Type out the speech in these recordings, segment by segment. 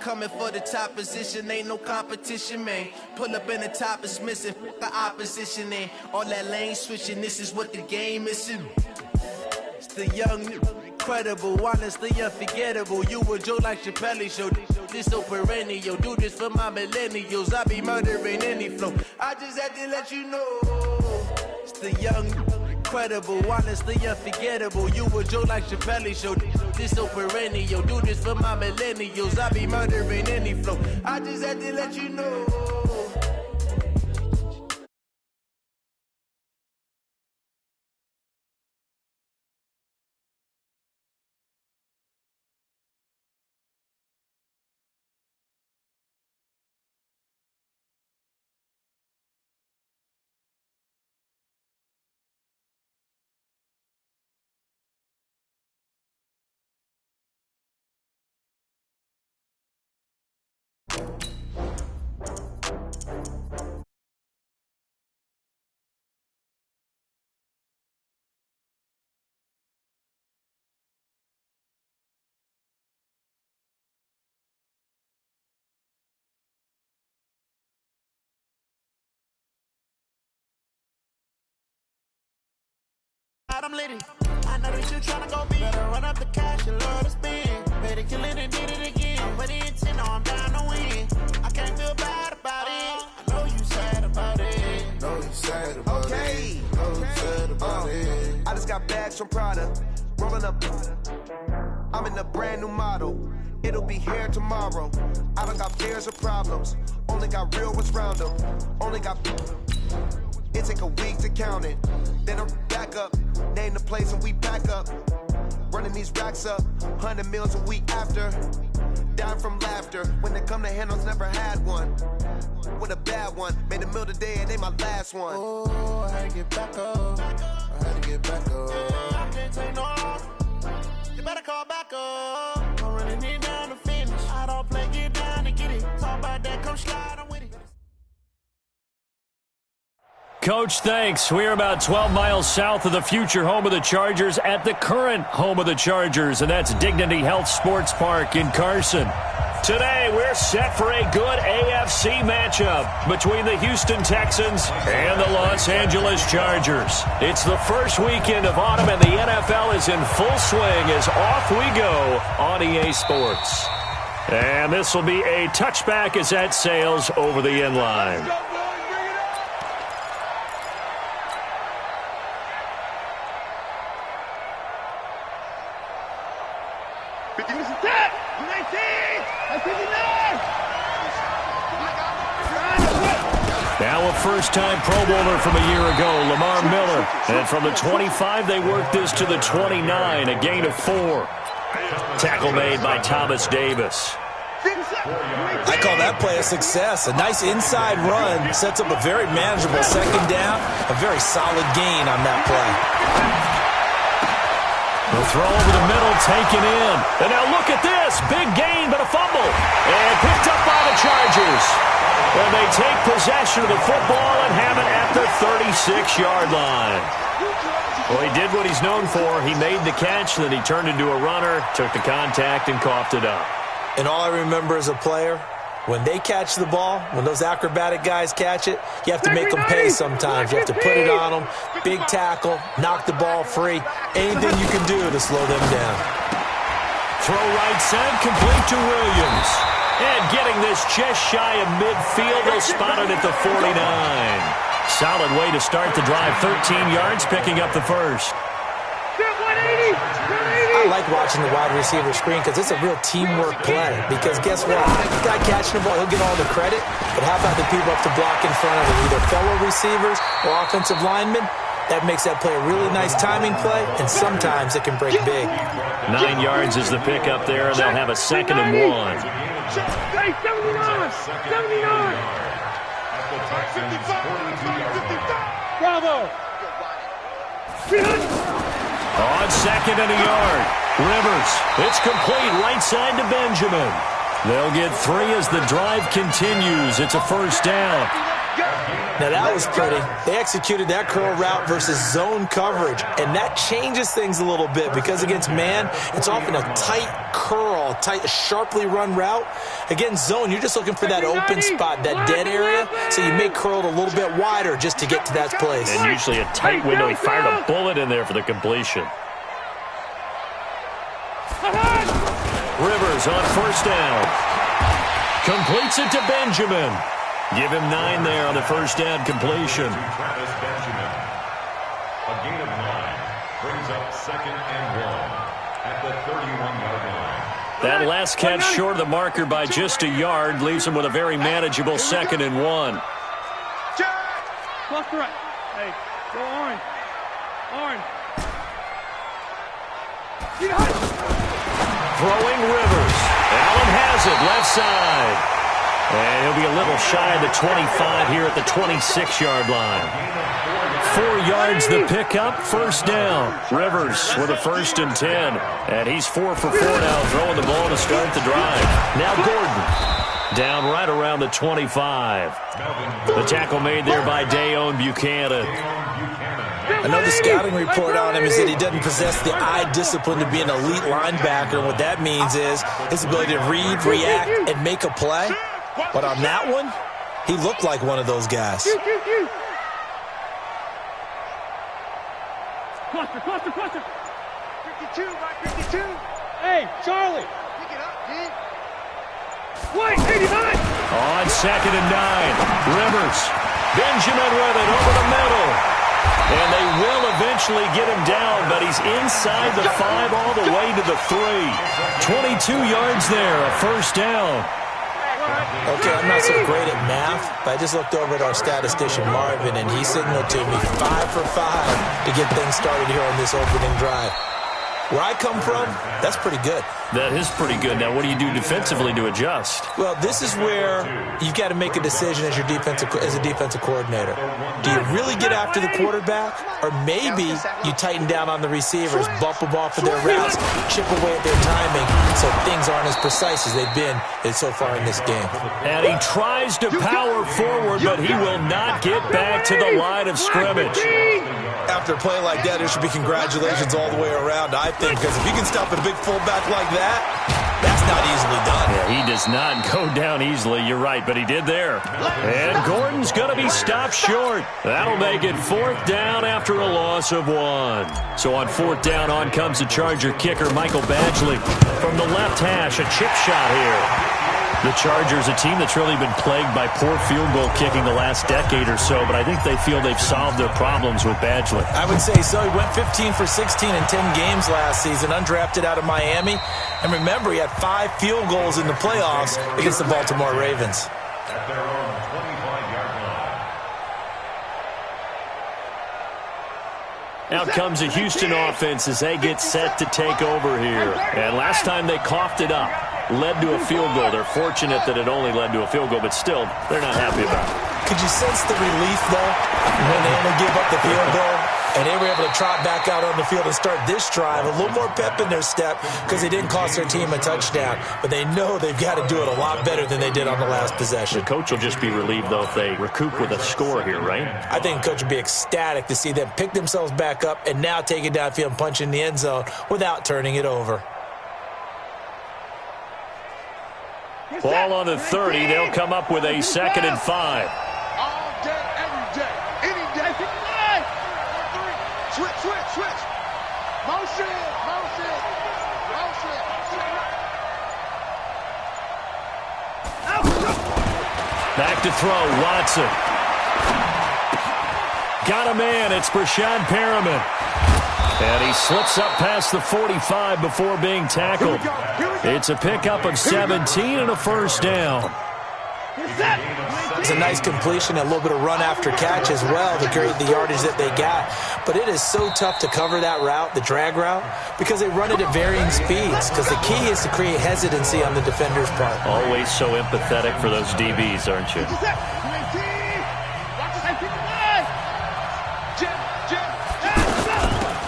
coming for the top position, ain't no competition, man. Pull up in the top is missing, the opposition in. All that lane switching, this is what the game is. It's the young, incredible, honestly unforgettable. You a Joe like Chappelle show. This so perennial, do this for my millennials. I be murdering any flow. I just had to let you know. It's the young, incredible, honestly unforgettable. You a Joe like Chappelle show. This so perennial, do this for my millennials. I be murdering any flow. I just had to let you know. I'm litty. I know that you tryna go big. Better run up the cash, you love to spend. Better kill it and did it again. I'm putting in 10, I'm down to win. I can't feel bad about it. I know you sad about it. Know you sad about it. Know you sad about it. I just got bags from Prada. Rolling up. I'm in a brand new model. It'll be here tomorrow. I don't got fears or problems. Only got real ones round them. Only got. It take a week to count it. Then I'm back up. Name the place and we back up. Running these racks up. 100 meals a week after. Down from laughter. When they come to handles, never had one. With a bad one. Made a meal today and they my last one. Oh, I had to get back up. I had to get back up. I can't take no loss. You better call back up. I'm running it down to finish. I don't play, get down to get it. Talk about that, come slide, I'm with it. Coach, thanks. We're about 12 miles south of the future home of the Chargers at the current home of the Chargers, and that's Dignity Health Sports Park in Carson. Today, we're set for a good AFC matchup between the Houston Texans and the Los Angeles Chargers. It's the first weekend of autumn, and the NFL is in full swing as off we go on EA Sports. And this will be a touchback as that sails over the end line. Now a first-time Pro Bowler from a year ago, Lamar Miller. And from the 25, they worked this to the 29, a gain of 4. Tackle made by Thomas Davis. I call that play a success. A nice inside run sets up a very manageable second down. A very solid gain on that play. The throw over the middle, taken in. And now look at this. Big gain, but a fumble. And picked up by the Chargers. And they take possession of the football and have it at the 36-yard line. Well, he did what he's known for. He made the catch, then he turned into a runner, took the contact, and coughed it up. And all I remember as a player, when they catch the ball, when those acrobatic guys catch it, you have to make them pay sometimes. You have to put it on them, big tackle, knock the ball free, anything you can do to slow them down. Throw right side, complete to Williams. And getting this just shy of midfield, they'll spot it at the 49. Solid way to start the drive, 13 yards, picking up the first. I like watching the wide receiver screen because it's a real teamwork play. Because guess what? The guy catching the ball, he'll get all the credit. But how about the people up to block in front of him? Either fellow receivers or offensive linemen. That makes that play a really nice timing play, and sometimes it can break big. 9 yards is the pickup there, and they'll have a 2nd and 1. Hey, 79! 79! Bravo! On 2nd and a yard. Rivers. It's complete right side to Benjamin. They'll get 3 as the drive continues. It's a first down. Now that was pretty. They executed that curl route versus zone coverage, and that changes things a little bit because against man, it's often a tight curl, tight, sharply run route. Against zone, you're just looking for that open spot, that dead area, so you may curl it a little bit wider just to get to that place. And usually a tight window. He fired a bullet in there for the completion. Rivers on first down. Completes it to Benjamin. Give him 9 there on the first down completion. Travis Benjamin. A gain of 9 brings up 2nd and 1 at the 31-yard line. That last catch short of the marker by just a yard leaves him with a very manageable 2nd and 1. Left to right. Hey, go orange. Orange. Throwing Rivers. Allen has it, left side. And he'll be a little shy of the 25 here at the 26-yard line. 4 yards the pickup, first down. Rivers with a 1st and 10. And he's 4 for 4 now, throwing the ball to start the drive. Now Gordon. Down right around the 25. The tackle made there by Dayon Buchanan. Another scouting report on him is that he doesn't possess the eye discipline to be an elite linebacker. And what that means is his ability to read, react, and make a play. But on that one, he looked like one of those guys. Cluster. 52 by 52. Hey, Charlie. Pick it up, D. White, 89. On 2nd and 9. Rivers. Benjamin with it over the middle. And they will eventually get him down, but he's inside the 5 all the way to the 3. 22 yards there, a first down. Okay, I'm not so great at math, but I just looked over at our statistician, Marvin, and he signaled to me 5 for 5 to get things started here on this opening drive. Where I come from, that's pretty good. That is pretty good. Now, what do you do defensively to adjust? Well, this is where you've got to make a decision as a defensive coordinator. Do you really get after the quarterback, or maybe you tighten down on the receivers, bump them off of their routes, chip away at their timing, so things aren't as precise as they've been so far in this game. And he tries to power forward, but he will not get back to the line of scrimmage. After a play like that, there should be congratulations all the way around, I think, because if you can stop a big fullback like that, that's not easily done. Yeah, he does not go down easily, you're right, but he did there. And Gordon's going to be stopped short. That'll make it 4th down after a loss of 1. So on 4th down, on comes the Charger kicker, Michael Badgley. From the left hash, a chip shot here. The Chargers, a team that's really been plagued by poor field goal kicking the last decade or so, but I think they feel they've solved their problems with Badgley. I would say so. He went 15 for 16 in 10 games last season, undrafted out of Miami. And remember, he had 5 field goals in the playoffs against the Baltimore Ravens. At their own 25-yard line. Out comes the Houston offense as they get set to take over here. And last time they coughed it up. Led to a field goal. They're fortunate that it only led to a field goal, but still, they're not happy about it. Could you sense the relief, though, when they only give up the field goal and they were able to trot back out on the field and start this drive? A little more pep in their step because they didn't cost their team a touchdown, but they know they've got to do it a lot better than they did on the last possession. The coach will just be relieved, though, if they recoup with a score here, right? I think the coach would be ecstatic to see them pick themselves back up and now take it downfield and punch in the end zone without turning it over. Ball on the 30. They'll come up with a 2nd and 5. All day, every day, any day. Switch. Motion. Back to throw, Watson. Got a man, it's Brashad Perriman. And he slips up past the 45 before being tackled. It's a pickup of 17 and a first down. It's a nice completion, a little bit of run after catch as well to create the yardage that they got. But it is so tough to cover that route, the drag route, because they run it at varying speeds. Because the key is to create hesitancy on the defender's part. Always so empathetic for those DBs, aren't you?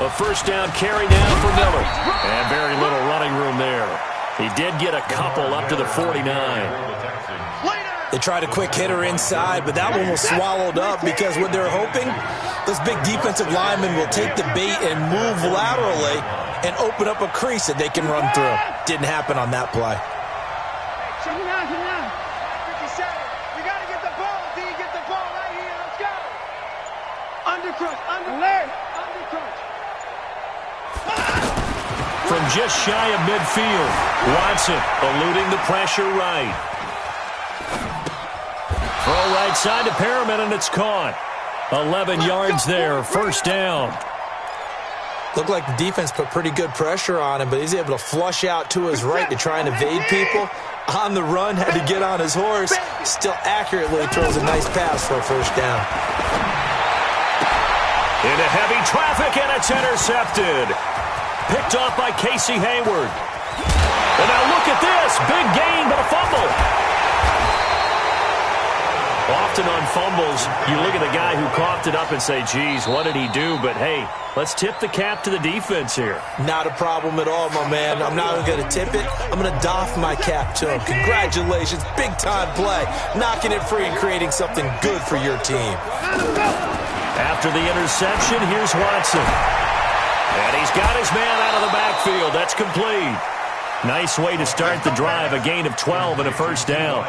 A first down carry down for Miller. And very little running room there. He did get a couple up to the 49. They tried a quick hitter inside, but that one was swallowed up because what they're hoping, those big defensive linemen will take the bait and move laterally and open up a crease that they can run through. Didn't happen on that play. Sit down. 57. You got to get the ball, D. Get the ball right here. Let's go. Undercrunch. Undercrunch. From just shy of midfield, Watson eluding the pressure right. Throw right side to Perriman, and it's caught. 11 yards there, first down. Looked like the defense put pretty good pressure on him, but he's able to flush out to his right to try and evade people. On the run, had to get on his horse. Still accurately throws a nice pass for a first down. Into heavy traffic, and it's intercepted. Picked off by Casey Hayward. And now look at this. Big gain, but a fumble. Often on fumbles, you look at the guy who coughed it up and say, geez, what did he do? But, hey, let's tip the cap to the defense here. Not a problem at all, my man. I'm not even going to tip it. I'm going to doff my cap to him. Congratulations. Big-time play. Knocking it free and creating something good for your team. After the interception, here's Watson. And he's got his man out of the backfield. That's complete. Nice way to start the drive. A gain of 12 and a first down.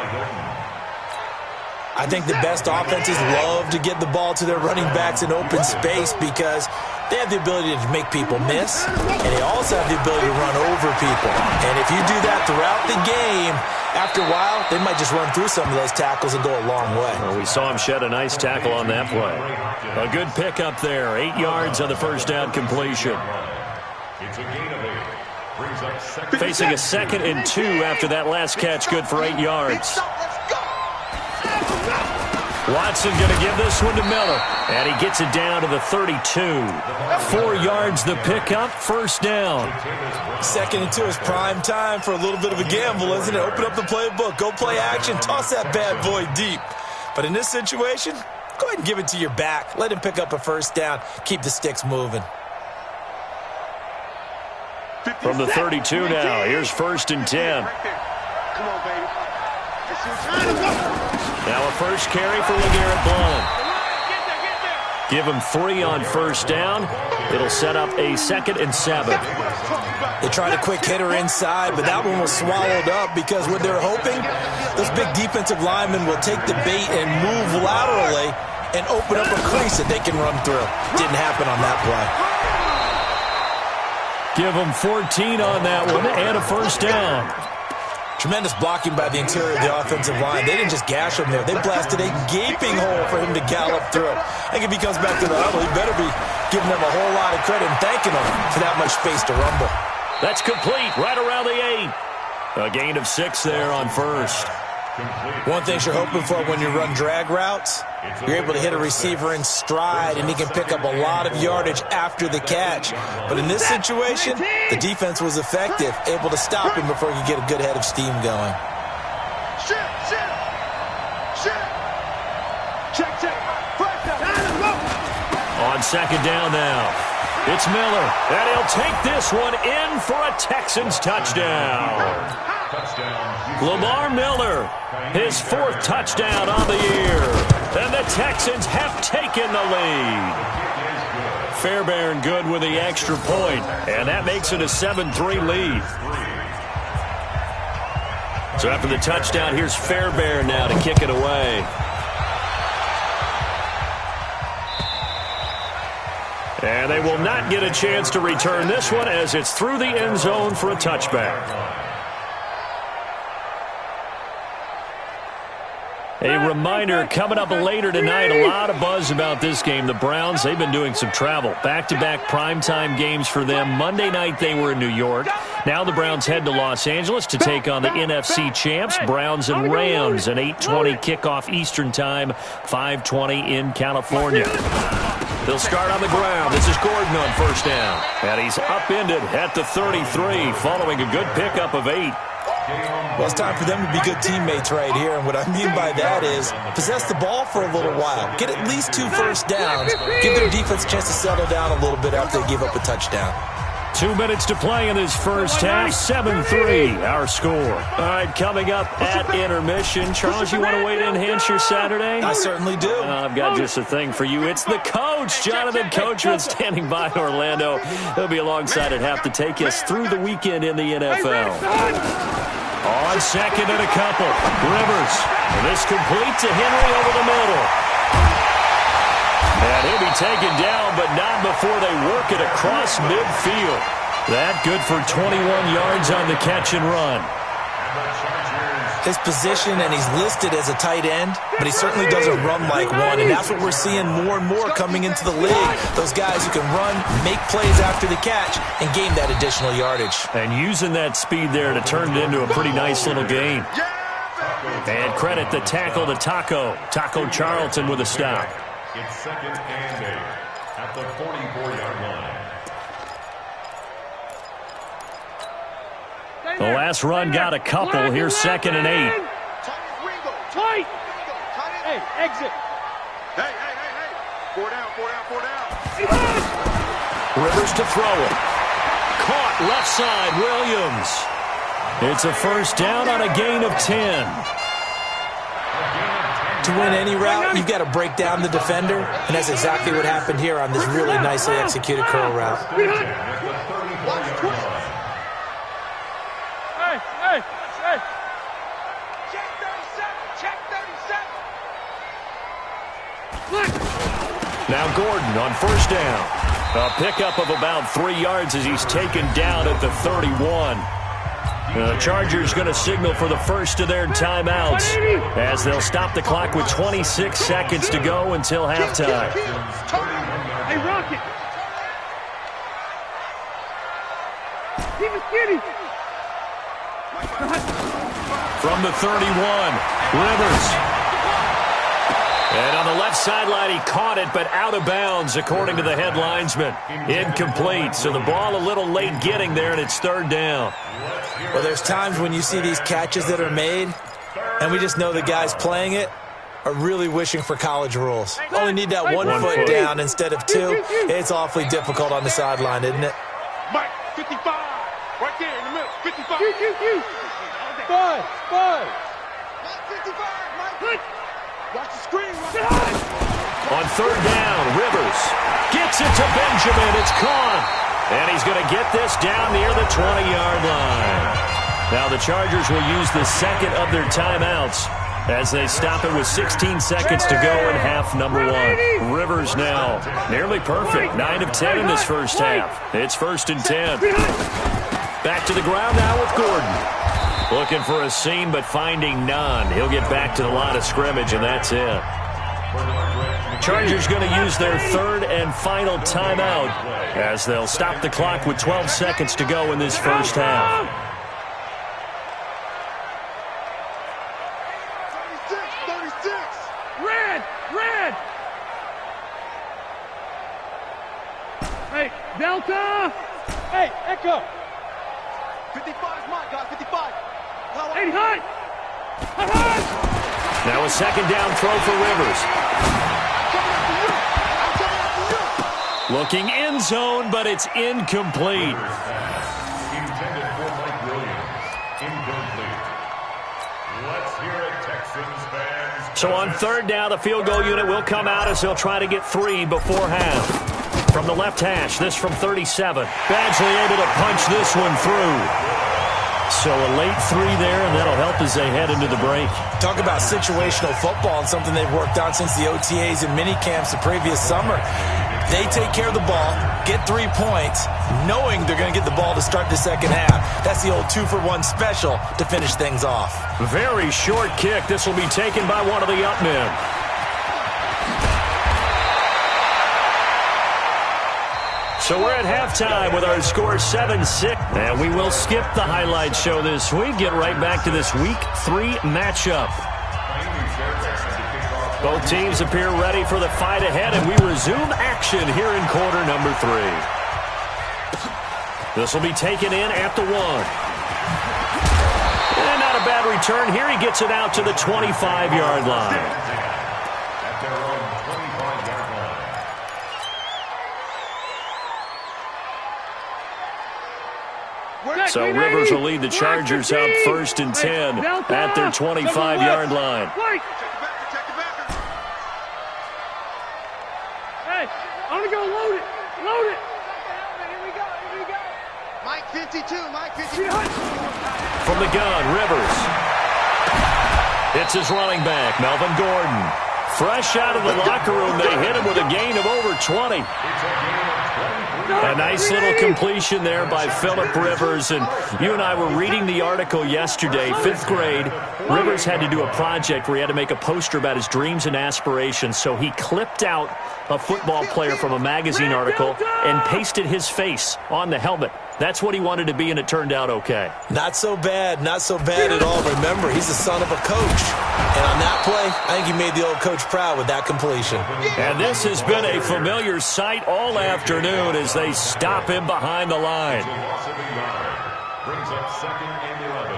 I think the best offenses love to get the ball to their running backs in open space because they have the ability to make people miss, and they also have the ability to run over people. And if you do that throughout the game, after a while, they might just run through some of those tackles and go a long way. Well, we saw him shed a nice tackle on that play. A good pickup there. 8 yards on the first down completion. It's a gain of 8. Brings up second. Facing a 2nd and 2 after that last catch. Good for 8 yards. Watson going to give this one to Miller. And he gets it down to the 32. 4 yards the pickup, first down. 2nd and 2 is prime time for a little bit of a gamble, isn't it? Open up the playbook, go play action, toss that bad boy deep. But in this situation, go ahead and give it to your back. Let him pick up a first down. Keep the sticks moving. From the 32 now, here's 1st and 10. Come on, baby. It's your time to go. Now a first carry for LeGarrette Blount. Give him 3 on first down. It'll set up a 2nd and 7. They tried a quick hitter inside, but that one was swallowed up because what they're hoping, those big defensive linemen will take the bait and move laterally and open up a crease that they can run through. Didn't happen on that play. Give him 14 on that one and a first down. Tremendous blocking by the interior of the offensive line. They didn't just gash him there. They blasted a gaping hole for him to gallop through. I think if he comes back to the huddle, he better be giving them a whole lot of credit and thanking them for that much space to rumble. That's complete, right around the 8. A gain of 6 there on first. One thing you're hoping for when you run drag routes, you're able to hit a receiver in stride, and he can pick up a lot of yardage after the catch. But in this situation, the defense was effective, able to stop him before he could get a good head of steam going. On 2nd down now, it's Miller, and he'll take this one in for a Texans touchdown. Lamar Miller, his 4th touchdown on the year. And the Texans have taken the lead. Fairbairn good with the extra point, and that makes it a 7-3 lead. So after the touchdown, here's Fairbairn now to kick it away. And they will not get a chance to return this one as it's through the end zone for a touchback. A reminder, coming up later tonight, a lot of buzz about this game. The Browns, they've been doing some travel. Back-to-back primetime games for them. Monday night they were in New York. Now the Browns head to Los Angeles to take on the NFC champs, Browns and Rams. An 8:20 kickoff Eastern time, 5:20 in California. They'll start on the ground. This is Gordon on first down. And he's upended at the 33 following a good pickup of 8. Well, it's time for them to be good teammates right here. And what I mean by that is possess the ball for a little while. Get at least 2 first downs. Give their defense a chance to settle down a little bit after they give up a touchdown. 2 minutes to play in this first half. 7-3, our score. All right, coming up at intermission. Charles, you want to wait to enhance your Saturday? I certainly do. I've got just a thing for you. It's the coach, Jonathan Coachman, standing by in Orlando. He'll be alongside at half to take us through the weekend in the NFL. On second and a couple. Rivers. This complete to Henry over the middle. And he'll be taken down, but not before they work it across midfield. That good for 21 yards on the catch and run. His position, and he's listed as a tight end, but he certainly doesn't run like one, and that's what we're seeing more and more coming into the league. Those guys who can run, make plays after the catch, and gain that additional yardage. And using that speed there to turn it into a pretty nice little gain. And credit the tackle to Taco. Taco Charlton with a stop. It's second and 8 at the 44-yard line. The last run got a couple. Here's second and 8. Tight. Hey, exit. Hey. 4 down. Rivers to throw it. Caught left side, Williams. It's a first down on a gain of 10. To win any route, you've got to break down the defender, and that's exactly what happened here on this really nicely executed curl route. Hey. Check 37. Now Gordon on first down. A pickup of about 3 yards as he's taken down at the 31. The Chargers going to signal for the first of their timeouts as they'll stop the clock with 26 seconds to go until halftime. Hey, Rocket. Keep it skinny. From the 31, Rivers. And on the left sideline, he caught it, but out of bounds, according to the head linesman. Incomplete, so the ball a little late getting there, and it's third down. Well, there's times when you see these catches that are made, and we just know the guys playing it are really wishing for college rules. Only need that one foot down instead of two. It's awfully difficult on the sideline, isn't it? Mike, 55. Right there in the middle. 55. Five. 55, Mike. Watch the screen. On third down, Rivers gets it to Benjamin. It's caught. And he's going to get this down near the 20-yard line. Now the Chargers will use the second of their timeouts as they stop it with 16 seconds to go in half number one. Rivers now nearly perfect. 9 of 10 in this first half. It's first and 10. Back to the ground now with Gordon. Looking for a seam, but finding none. He'll get back to the line of scrimmage, and that's it. Chargers going to use their third and final timeout as they'll stop the clock with 12 seconds to go in this first half. 36. Red. Hey, Delta. Hey, Echo. 55 is mine, guys. 55. Hey, hot. Now a second down throw for Rivers. Looking end zone, but it's incomplete. Intended for Mike Williams. Incomplete. Let's hear it, Texans fans. So on third down, the field goal unit will come out as they'll try to get 3 before half. From the left hash, this from 37. Badgley able to punch this one through. So a late 3 there, and that'll help as they head into the break. Talk about situational football and something they've worked on since the OTAs and mini camps the previous summer. They take care of the ball, get 3 points, knowing they're going to get the ball to start the second half. That's the old 2-for-1 special to finish things off. Very short kick. This will be taken by one of the up men. So we're at halftime with our score 7-6. And we will skip the highlight show this week. Get right back to this Week 3 matchup. Both teams appear ready for the fight ahead, and we resume action here in quarter number 3. This will be taken in at the 1. And not a bad return here. He gets it out to the 25-yard line. So Rivers will lead the Chargers out 1st and 10 at their 25-yard line. Hey, I'm going to go load it. Load it. Here we go. Mike 52. From the gun, Rivers. It's his running back, Melvin Gordon. Fresh out of the locker room, they hit him with a gain of over 20. A nice little completion there by Phillip Rivers. And you and I were reading the article yesterday, 5th grade. Rivers had to do a project where he had to make a poster about his dreams and aspirations. So he clipped out a football player from a magazine article and pasted his face on the helmet. That's what he wanted to be, and it turned out okay. Not so bad at all. Remember, he's the son of a coach. And on that play, I think he made the old coach proud with that completion. And this has been a familiar sight all afternoon as they stop him behind the line. Brings up 2nd and 11.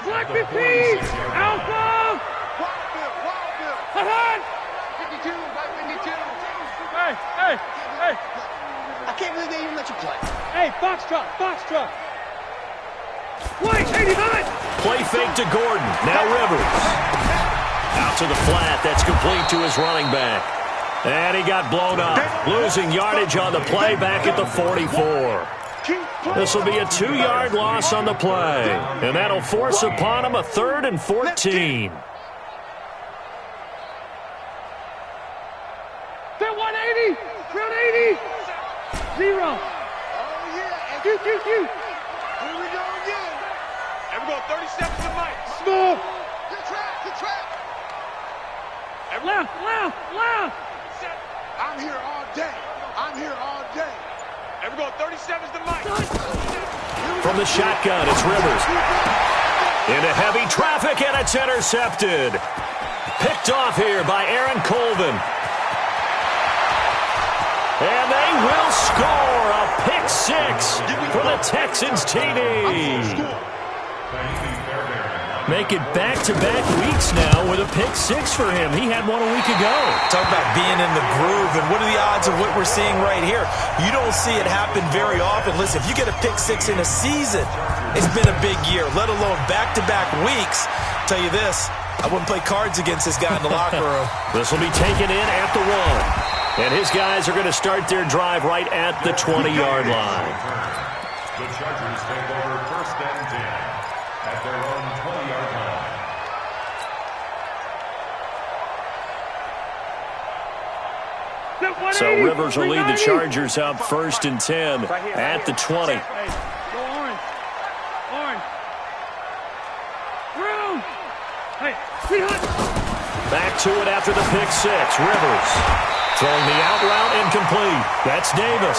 Black 15. Alpha. Ahead. 52. Black 52. Hey. I can't believe they even let you play. Hey, Foxtrot. White, 89. Play fake to Gordon. Now Rivers. Out to the flat. That's complete to his running back. And he got blown up. Losing yardage on the play back at the 44. This will be a 2-yard loss on the play. And that'll force upon him a 3rd and 14. They're 180. 180. 0. Oh, yeah. Here we go again. And we're going 37 to Mike. Small. Good track. Left. I'm here all day. And we're going 37 to Mike. From the shotgun, it's Rivers. Into heavy traffic, and it's intercepted. Picked off here by Aaron Colvin. And they will score a pick 6 for the Texans TD. Make it back-to-back weeks now with a pick 6 for him. He had one a week ago. Talk about being in the groove, and what are the odds of what we're seeing right here? You don't see it happen very often. Listen, if you get a pick 6 in a season, it's been a big year, let alone back-to-back weeks. I'll tell you this, I wouldn't play cards against this guy in the locker room. This will be taken in at the 1. And his guys are going to start their drive right at the 20-yard line. The Chargers take over 1st and 10 at their own 20-yard line. So Rivers will lead the Chargers up 1st and 10 at the 20. Go orange. Through. Hey, back to it after the pick 6. Rivers throwing the out route incomplete. That's Davis.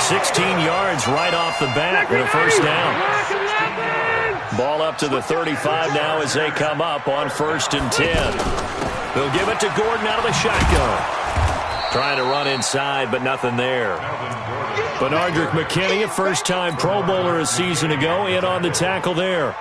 16 yards right off the bat with a 1st down. Ball up to the 35 now as they come up on 1st and 10. They'll give it to Gordon out of the shotgun. Trying to run inside, but nothing there. Benardrick McKinney, a first-time Pro Bowler a season ago, in on the tackle there.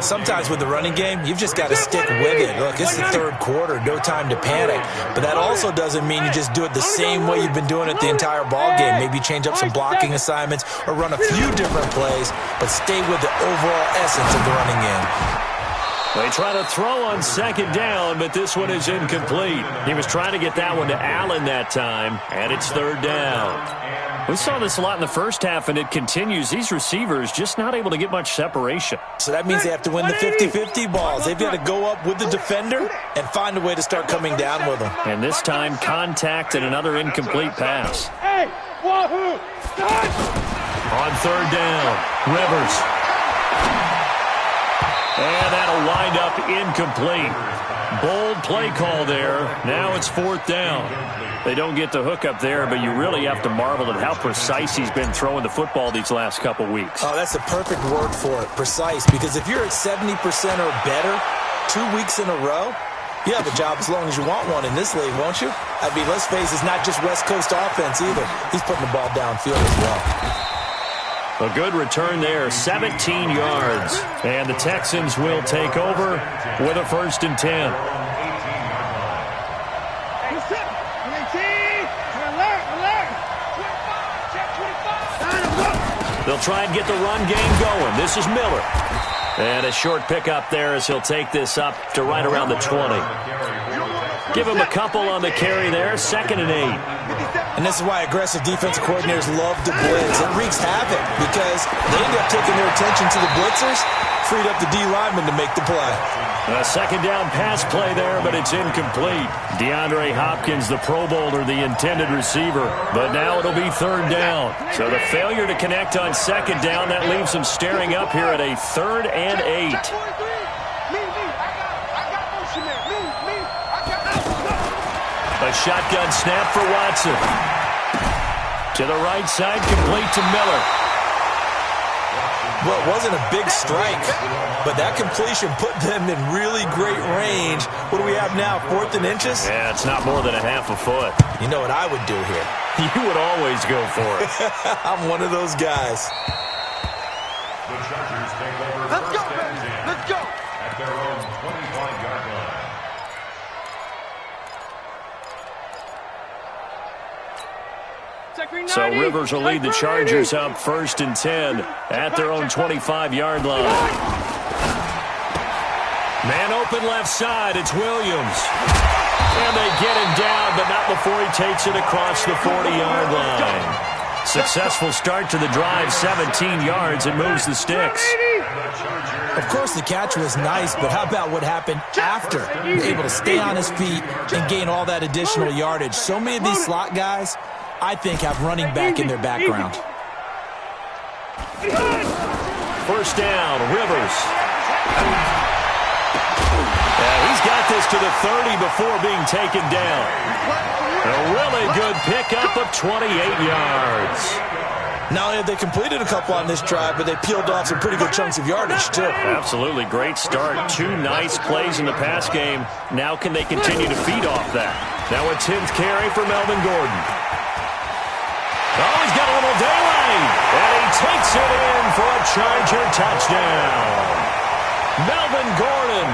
Sometimes with the running game, you've just got to stick with it. Look, it's the 3rd quarter, no time to panic. But that also doesn't mean you just do it the same way you've been doing it the entire ball game. Maybe change up some blocking assignments or run a few different plays, but stay with the overall essence of the running game. They try to throw on 2nd down, but this one is incomplete. He was trying to get that one to Allen that time, and it's 3rd down. We saw this a lot in the first half, and it continues. These receivers just not able to get much separation. So that means they have to win the 50-50 balls. They've got to go up with the defender and find a way to start coming down with them. And this time, contact and another incomplete pass. Hey, wahoo! On 3rd down, Rivers. And that'll wind up incomplete. Bold play call there. Now it's 4th down. They don't get the hook up there, but you really have to marvel at how precise he's been throwing the football these last couple weeks. Oh, that's the perfect word for it, precise. Because if you're at 70% or better 2 weeks in a row, you have a job as long as you want one in this league, won't you? I mean, let's face it, it's not just West Coast offense either. He's putting the ball downfield as well. A good return there, 17 yards. And the Texans will take over with a 1st and 10. The They'll try and get the run game going. This is Miller. And a short pickup there as he'll take this up to right around the 20. Give him a couple on the carry there, 2nd and 8. And this is why aggressive defensive coordinators love to blitz. It wreaks havoc because they end up taking their attention to the blitzers, freed up the D lineman to make the play. A 2nd down pass play there, but it's incomplete. DeAndre Hopkins, the Pro Bowler, the intended receiver. But now it'll be 3rd down. So the failure to connect on 2nd down, that leaves them staring up here at a 3rd and 8. A shotgun snap for Watson. To the right side, complete to Miller. Well, it wasn't a big strike, but that completion put them in really great range. What do we have now, 4th and inches? Yeah, it's not more than a half a foot. You know what I would do here? You would always go for it. I'm one of those guys. The Chargers take over. Let's go, baby. Let's go. At their own 25-yard line. So Rivers will lead the Chargers up 1st and 10 at their own 25-yard line. Man open left side, it's Williams. And they get him down, but not before he takes it across the 40-yard line. Successful start to the drive, 17 yards, and moves the sticks. Of course, the catch was nice, but how about what happened after? Able to stay on his feet and gain all that additional yardage. So many of these slot guys, I think, have running back in their background. 1st down, Rivers. He's got this to the 30 before being taken down. A really good pickup of 28 yards. Not only have they completed a couple on this drive, but they peeled off some pretty good chunks of yardage, too. Absolutely. Great start. 2 nice plays in the pass game. Now can they continue to feed off that? Now a 10th carry for Melvin Gordon. Oh, he's got a little daylight. And he takes it in for a Charger touchdown. Melvin Gordon,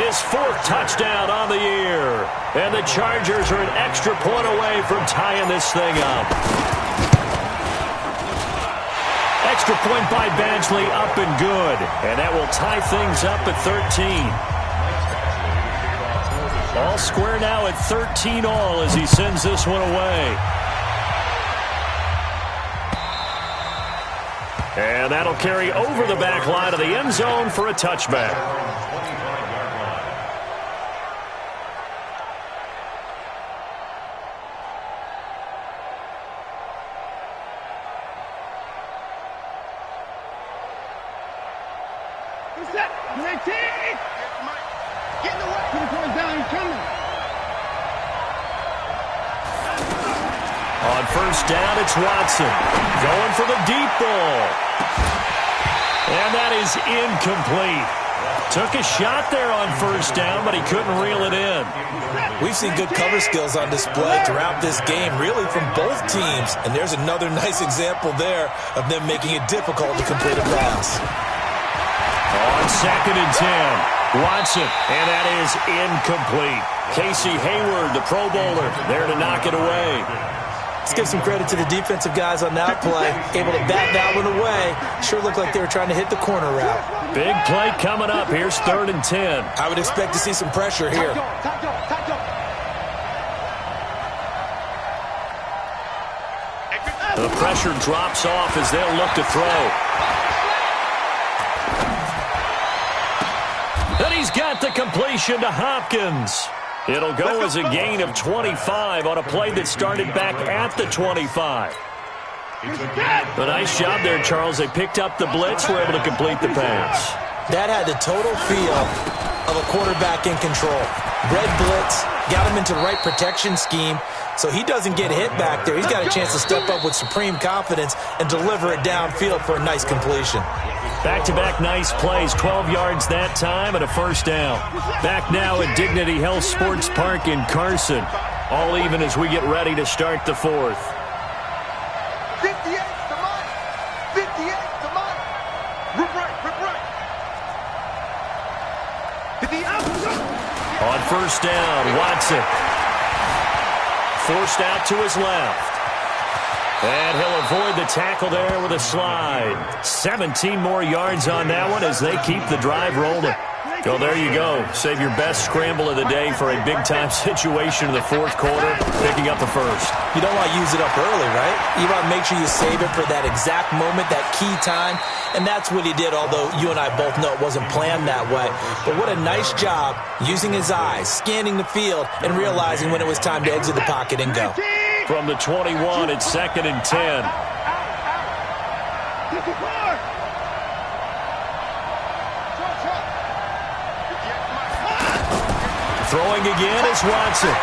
his 4th touchdown on the year. And the Chargers are an extra point away from tying this thing up. Extra point by Badgley, up and good. And that will tie things up at 13. All square now at 13 all as he sends this one away. And that'll carry over the back line of the end zone for a touchback. On 1st down, it's Watson. Going for the deep ball. And that is incomplete. Took a shot there on 1st down, but he couldn't reel it in. We've seen good cover skills on display throughout this game, really from both teams. And there's another nice example there of them making it difficult to complete a pass. On 2nd and 10, Watson, and that is incomplete. Casey Hayward, the Pro Bowler, there to knock it away. Let's give some credit to the defensive guys on that play. Able to bat that one away. Sure looked like they were trying to hit the corner route. Big play coming up. Here's 3rd and 10. I would expect to see some pressure here. The pressure drops off as they'll look to throw. And he's got the completion to Hopkins. It'll go as a gain of 25 on a play that started back at the 25. A nice job there, Charles. They picked up the blitz, were able to complete the pass. That had the total feel of a quarterback in control. Red blitz, got him into the right protection scheme, so he doesn't get hit back there. He's got a chance to step up with supreme confidence and deliver it downfield for a nice completion. Back-to-back nice plays, 12 yards that time and a 1st down. Back now at Dignity Health Sports Park in Carson. All even as we get ready to start the 4th. 58 to Mike. 58 to Mike. Rip right. On 1st down, Watson. Forced out to his left. And he'll avoid the tackle there with a slide. 17 more yards on that one as they keep the drive rolling. Well, there you go. Save your best scramble of the day for a big-time situation in the fourth quarter, picking up the first. You don't want to use it up early, right? You want to make sure you save it for that exact moment, that key time, and that's what he did, although you and I both know it wasn't planned that way. But what a nice job using his eyes, scanning the field, and realizing when it was time to exit the pocket and go. From the 21, it's 2nd and 10. Throwing again is Watson.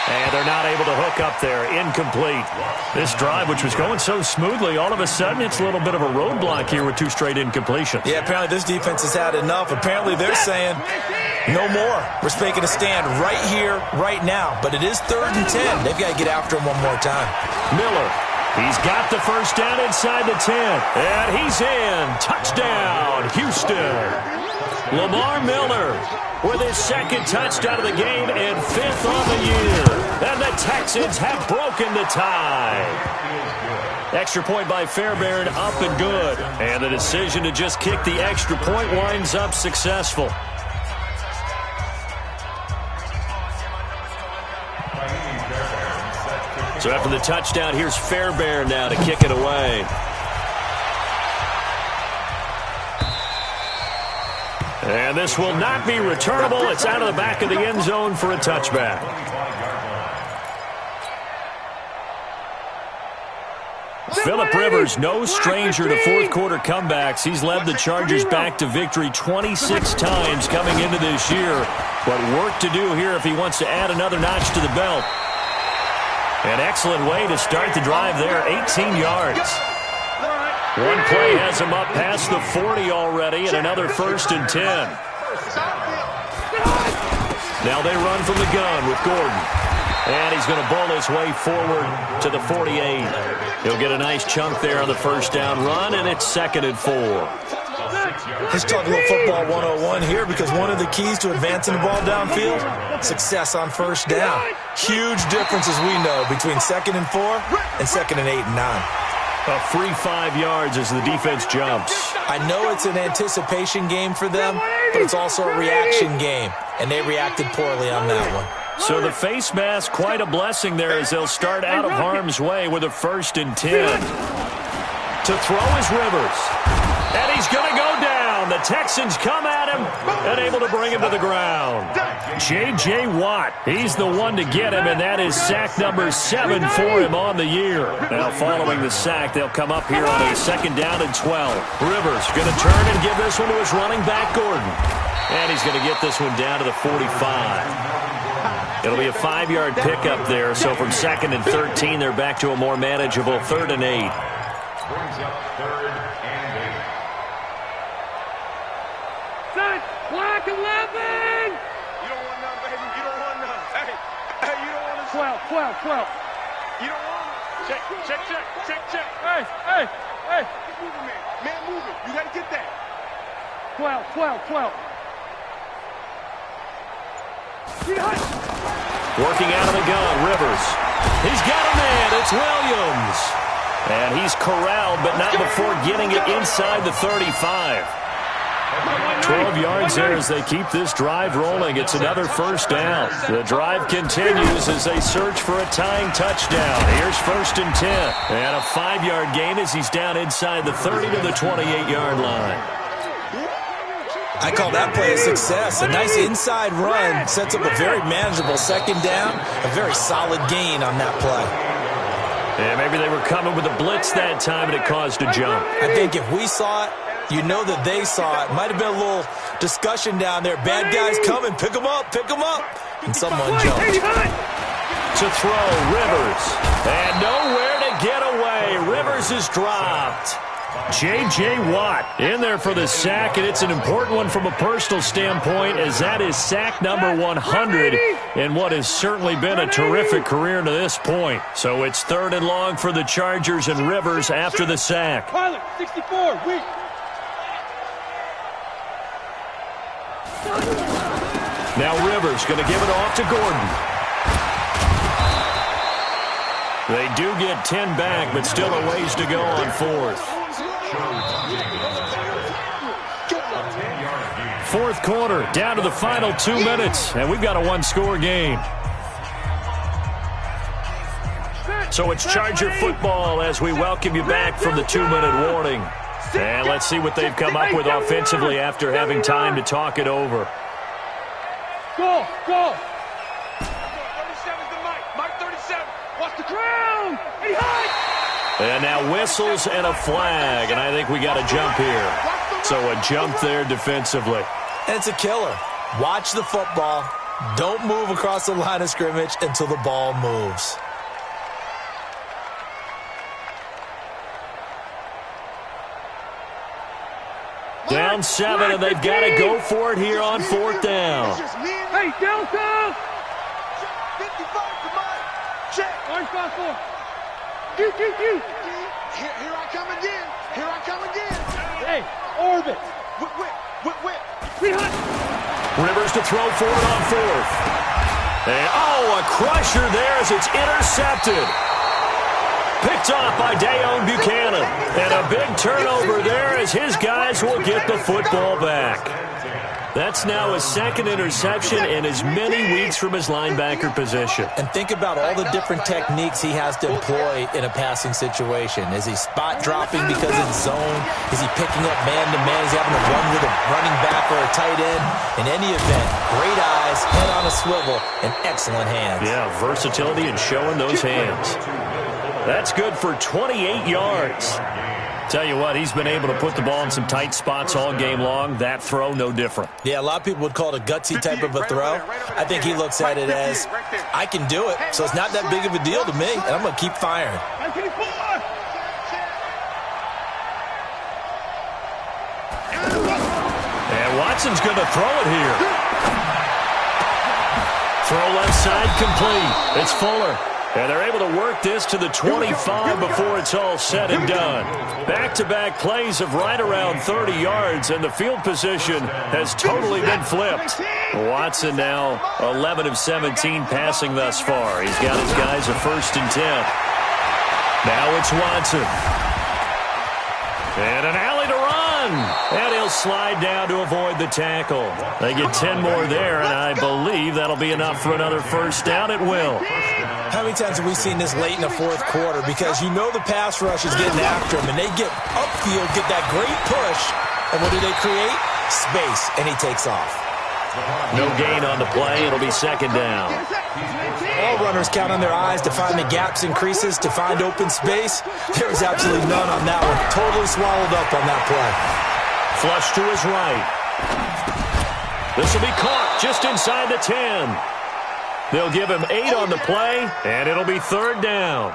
And they're not able to hook up there. Incomplete. This drive, which was going so smoothly, all of a sudden it's a little bit of a roadblock here with 2 straight incompletions. Yeah, apparently this defense has had enough. Apparently they're saying no more. We're making a stand right here, right now. But it is 3rd and 10. They've got to get after him one more time. Miller. He's got the first down inside the 10. And he's in. Touchdown, Houston. Lamar Miller with his 2nd touchdown of the game and 5th on the year. And the Texans have broken the tie. Extra point by Fairbairn, up and good. And the decision to just kick the extra point winds up successful. So after the touchdown, here's Fairbairn now to kick it away. And this will not be returnable. It's out of the back of the end zone for a touchback. Phillip Rivers, no stranger to fourth quarter comebacks. He's led the Chargers back to victory 26 times coming into this year. But work to do here if he wants to add another notch to the belt. An excellent way to start the drive there, 18 yards. One play has him up past the 40 already, and another 1st and 10. Now they run from the gun with Gordon. And he's going to bowl his way forward to the 48. He'll get a nice chunk there on the first down run, and it's 2nd and 4. Let's talk about football 101 here, because one of the keys to advancing the ball downfield, success on first down. Huge difference, as we know, between 2nd and 4 and 2nd and 8 and 9. A free 5 yards as the defense jumps. I know it's an anticipation game for them, but it's also a reaction game, and they reacted poorly on that one. So the face mask, quite a blessing there as they'll start out of harm's way with a 1st and 10. To throw is Rivers. And he's going to go down. The Texans come at him and able to bring him to the ground. J.J. Watt, he's the one to get him, and that is sack number 7 for him on the year. Now following the sack, they'll come up here on a 2nd down and 12. Rivers going to turn and give this one to his running back, Gordon. And he's going to get this one down to the 45. It'll be a 5-yard pickup there, so from 2nd and 13, they're back to a more manageable 3rd and 8. Brings up 3rd and 8. Black 11! You don't want none, baby. You don't want none. Hey, you don't want to 12. You don't want it. Check. Hey. Keep moving, man. Man, moving. You got to get that. 12. Working out of the gun, Rivers. He's got a man. It's Williams. And he's corralled, but not before getting it inside the 35. 12 yards there as they keep this drive rolling. It's another 1st down. The drive continues as they search for a tying touchdown. Here's 1st and 10. And a 5-yard gain as he's down inside the 30 to the 28-yard line. I call that play a success. A nice inside run sets up a very manageable 2nd down. A very solid gain on that play. Yeah, maybe they were coming with a blitz that time and it caused a jump. I think if we saw it, you know that they saw it. Might have been a little discussion down there. Bad guys coming. Pick them up. And someone jumped. To throw, Rivers. And nowhere to get away. Rivers is dropped. J.J. Watt in there for the sack, and it's an important one from a personal standpoint, as that is sack number 100 in what has certainly been a terrific career to this point. So it's 3rd and long for the Chargers, and Rivers after the sack. Pilot, 64, weak. Now Rivers going to give it off to Gordon. They do get 10 back, but still a ways to go on fourth. Fourth quarter, down to the final 2 minutes, and we've got a one-score game. So it's Charger football as we welcome you back from the 2-minute warning. And let's see what they've come up with offensively after having time to talk it over. Go, go. 37's the Mike 37. Watch the ground. And And now whistles and a flag, and I think we got a jump here. So a jump there defensively. And it's a killer. Watch the football. Don't move across the line of scrimmage until the ball moves. Down 7, and they've got to go for it here on fourth down. Hey, Delta! 55 to Mike. Check. Orange 5-4. Here I come again. Here I come again. Hey, orbit. Whip. Rivers to throw for it on fourth. And, a crusher there as it's intercepted. Picked off by Dayon Buchanan. And a big turnover there as his guys will get the football back. That's now his second interception in as many weeks from his linebacker position. And think about all the different techniques he has to employ in a passing situation. Is he spot dropping because it's zone? Is he picking up man-to-man? Is he having to run with a running back or a tight end? In any event, great eyes, head on a swivel, and excellent hands. Yeah, versatility and showing those hands. That's good for 28 yards. Tell you what, he's been able to put the ball in some tight spots all game long. That throw, no different. Yeah, a lot of people would call it a gutsy type of a throw. I think he looks at it as, I can do it, so it's not that big of a deal to me, and I'm going to keep firing. And Watson's going to throw it here. Throw left side complete. It's Fuller. And they're able to work this to the 25 before it's all said and done. Back-to-back plays of right around 30 yards, and the field position has totally been flipped. Watson now 11 of 17 passing thus far. He's got his guys a 1st and 10. Now it's Watson. And an alley to run. And he'll slide down to avoid the tackle. They get 10 more there, and I believe that'll be enough for another first down. It will. How many times have we seen this late in the fourth quarter? Because you know the pass rush is getting after him, and they get upfield, get that great push, and what do they create? Space, and he takes off. No gain on the play. It'll be 2nd down. All runners count on their eyes to find the gaps and creases, to find open space. There was absolutely none on that one. Totally swallowed up on that play. Flush to his right. This will be caught just inside the 10. They'll give him 8 on the play, and it'll be 3rd down.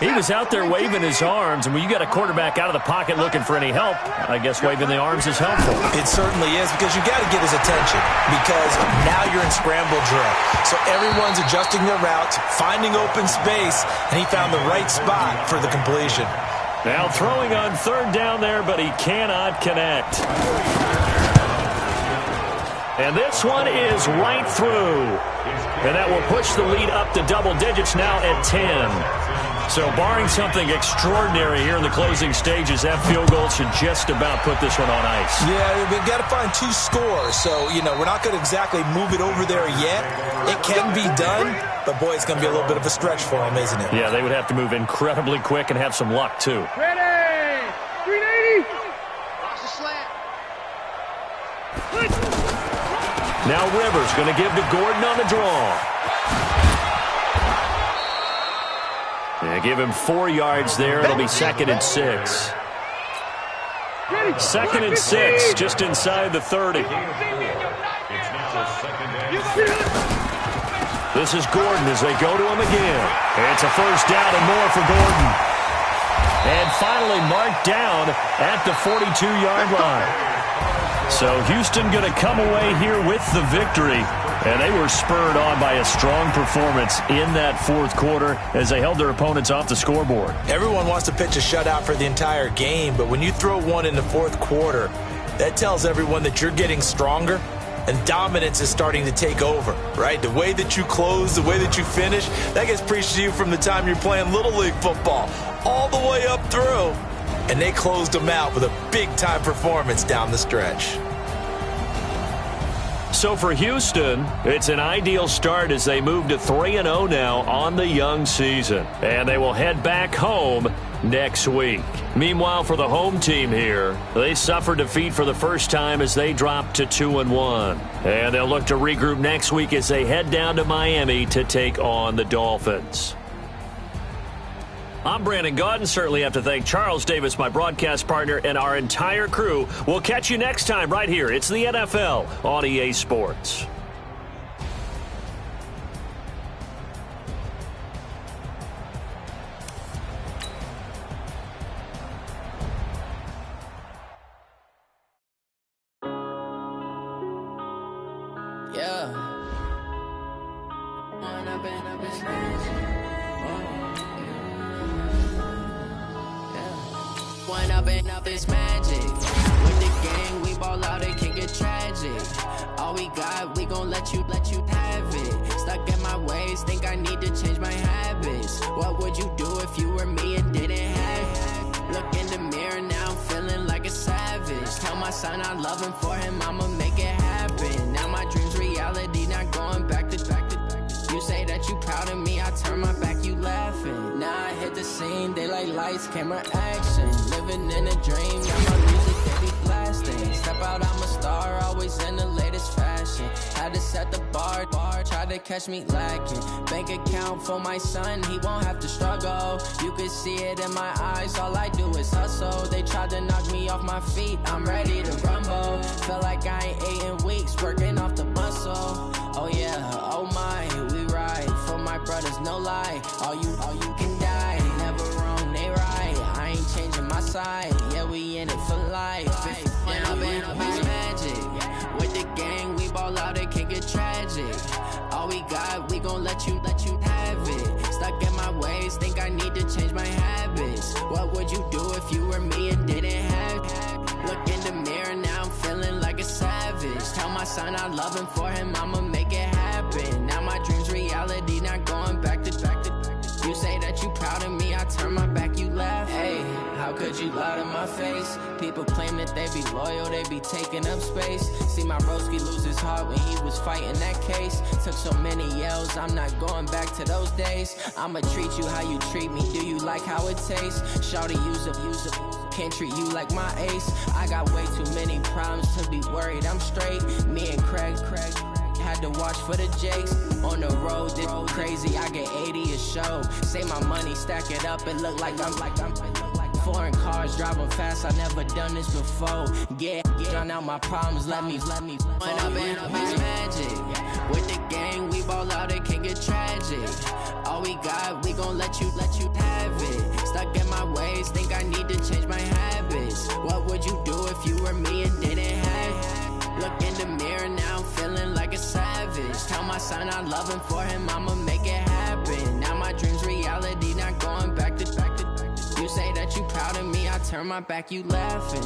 He was out there waving his arms, and when you got a quarterback out of the pocket looking for any help, I guess waving the arms is helpful. It certainly is, because you got to get his attention, because now you're in scramble drill. So everyone's adjusting their routes, finding open space, and he found the right spot for the completion. Now throwing on 3rd down there, but he cannot connect. And this one is right through. And that will push the lead up to double digits now at 10. So barring something extraordinary here in the closing stages, that field goal should just about put this one on ice. Yeah, we've got to find 2 scores. So, we're not going to exactly move it over there yet. It can be done, but boy, it's going to be a little bit of a stretch for them, isn't it? Yeah, they would have to move incredibly quick and have some luck, too. Ready! 380! Watch the slant. Now Rivers going to give to Gordon on the draw. Yeah, give him 4 yards there. It'll be 2nd and 6. 2nd and 6, just inside the 30. This is Gordon as they go to him again. It's a 1st down and more for Gordon. And finally marked down at the 42-yard line. So Houston going to come away here with the victory. And they were spurred on by a strong performance in that 4th quarter as they held their opponents off the scoreboard. Everyone wants to pitch a shutout for the entire game, but when you throw one in the 4th quarter, that tells everyone that you're getting stronger and dominance is starting to take over, right? The way that you close, the way that you finish, that gets preached to you from the time you're playing Little League football all the way up through. And they closed them out with a big-time performance down the stretch. So for Houston, it's an ideal start as they move to 3-0 now on the young season. And they will head back home next week. Meanwhile, for the home team here, they suffered defeat for the first time as they dropped to 2-1. And they'll look to regroup next week as they head down to Miami to take on the Dolphins. I'm Brandon Gaudin. Certainly have to thank Charles Davis, my broadcast partner, and our entire crew. We'll catch you next time right here. It's the NFL on EA Sports. Up is magic. With the gang, we ball out, it can get tragic. All we got, we gon' let you have it. Stuck in my ways, think I need to change my habits. What would you do if you were me and didn't have it? Look in the mirror, now I'm feeling like a savage. Tell my son I love him, for him I'ma make it happen. Now my dream's reality, not going back to. You say that you proud of me, I turn my back, you laughing. Now I hit the scene, they like lights, camera, action. Living in a dream, now my music, they be blasting. Step out, I'm a star, always in the latest fashion. Had to set the bar, try to catch me lacking. Bank account for my son, he won't have to struggle. You can see it in my eyes, all I do is hustle. They tried to knock me off my feet, I'm ready to rumble. Feel like I ain't ate in weeks, working off the muscle. Oh yeah, oh my, we ride for my brothers, no lie. All you can die, never wrong, they right. I ain't changing my side, yeah, we in it for life. When I've been up is magic. With the gang, we ball out, it can get tragic. All we got, we gon' let you have it. Stuck in my ways, think I need to change my habits. What would you do if you were me and didn't have it? Look in the mirror, now I'm feeling like a savage. Tell my son I love him, for him I'ma make it happen. Now my dream's reality, not going back to. You say that you proud of me, I turn my back, you laugh. Hey, how could you lie to my face? People claim that they be loyal, they be taking up space. See my broski lose his heart when he was fighting that case. Took so many yells, I'm not going back to those days. I'ma treat you how you treat me, do you like how it tastes? Shawty, use up, can't treat you like my ace. I got way too many problems to be worried, I'm straight. Me and Craig had to watch for the Jakes. On the road, this crazy, I get 80 a show. Say my money, stack it up, it look like I'm foreign cars, driving fast, I never done this before. Yeah, drown out my problems, let me. When I've been up is magic. With the gang, we ball out, it can get tragic. All we got, we gon' let you have it. Stuck in my ways, think I need to change my habits. What would you do if you were me and didn't have it? Look in the mirror, now I'm feeling like a savage. Tell my son I love him, for him I'ma make it happen. Now my dream's reality, not going back to. You say that you proud of me, I turn my back, you laughing.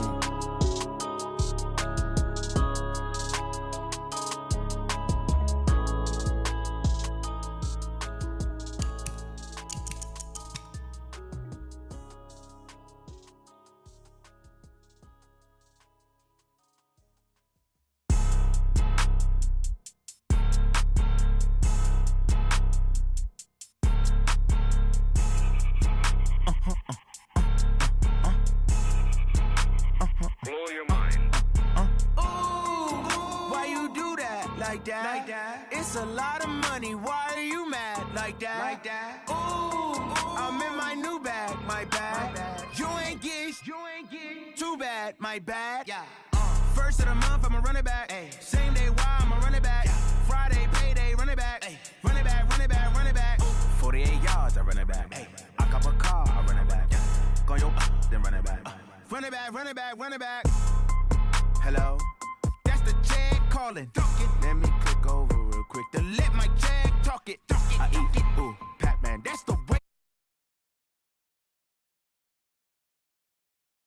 It's a lot of money, why are you mad like that? Ooh, I'm in my new bag, my bad. You ain't get too bad, my bad. Yeah. First of the month, I'ma run it back. Ay. Same day, why I'ma run it back. Yeah. Friday, payday, run it back. Ay. Run it back, run it back, run it back. Ooh. 48 yards, I run it back. Ay. I cop a car, I run it back. Yeah. Go your then run it back. Run it back, run it back, run it back. Hello? That's the check calling. Let me click over real quick to let my check talk it. I eat